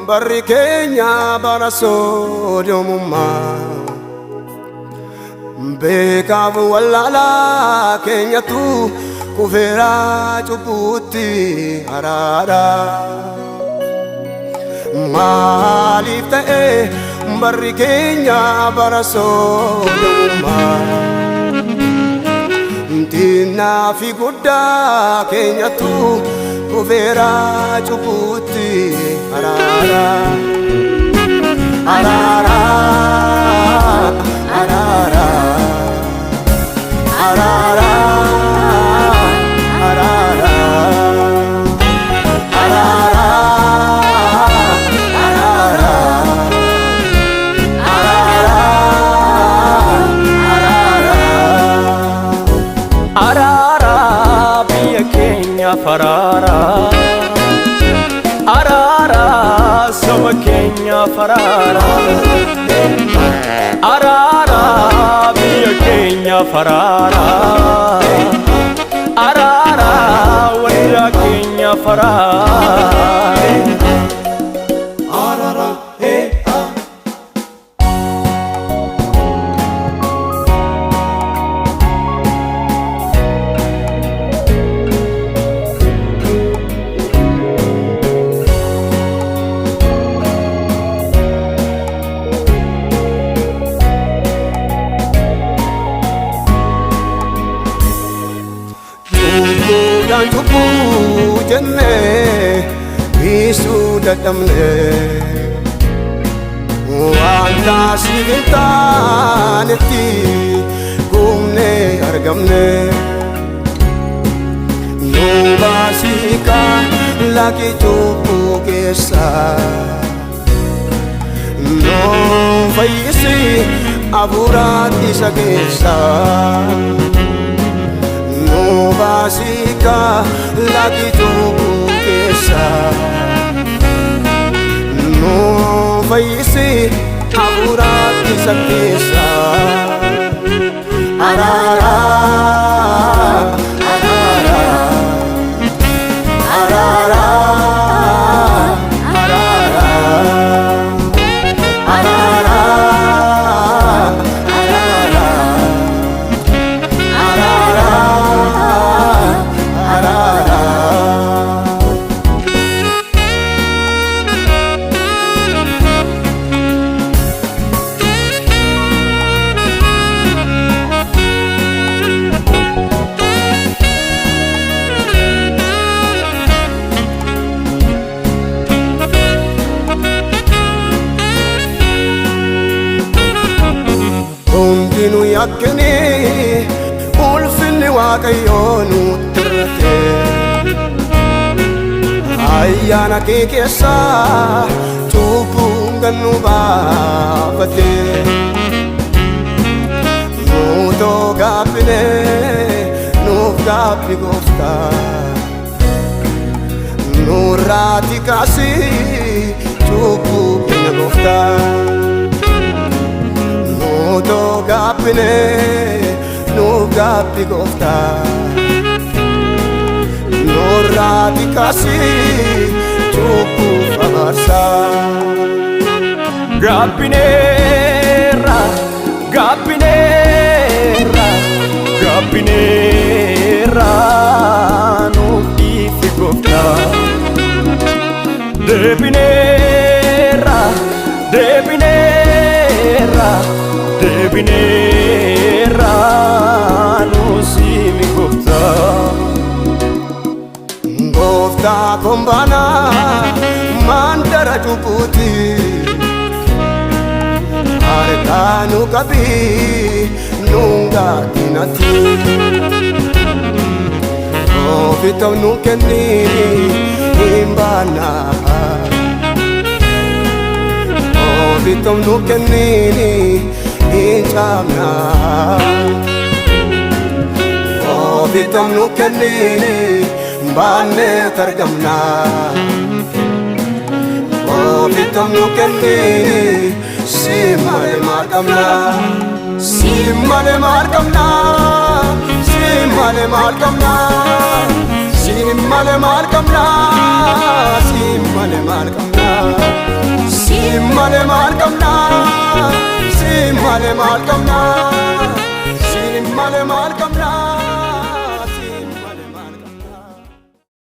barri keenya bara sodomummaa beekaaf wallaalaa keenyatu kufeera cubbuutti araara maaliif ta'e barri keenya bara sodomummaa diinaa fi guddaa keenyatu kufeera cubbuutti araara araara araara araara araara araara farara arara sama kenya farara arara biya kenya farara arara wira kenya farara arara hey Cubu jenne isu dadamne wanta sivintanetti gumne argamne no basika lagi cubu kesa no faisi aburati sakesa no basika lagi tubuh kesa no faisi aburat kisah kisah arara arara arara Hundinu yakkini ulfinni waaqayyoonu tirrate ayyaana kee keessa cubbuun gannu baafate nuutoo gaabbine nuuf gaabbi gooftaa nurraati kaasi cubbuu keenya gooftaa Nuto gapine, nu gapi gofta Nurati kasi, cupu famarsa Gapinera, gapinera, gapinera Nu ifi gofta Debinera, debinera Debinera nu simi gofta Gofta kombana mandara cuputi Harkanu kabi nunga kinati Ofitam nukeni imbana Ofitam nukeni Ijamna Ofitam nukennini Banne targamna Ofitam nukennini Simale markamna Simale markamna Simale markamna Simale markamna Simale markamna male maal qabna si male maal qabna si male maal qabna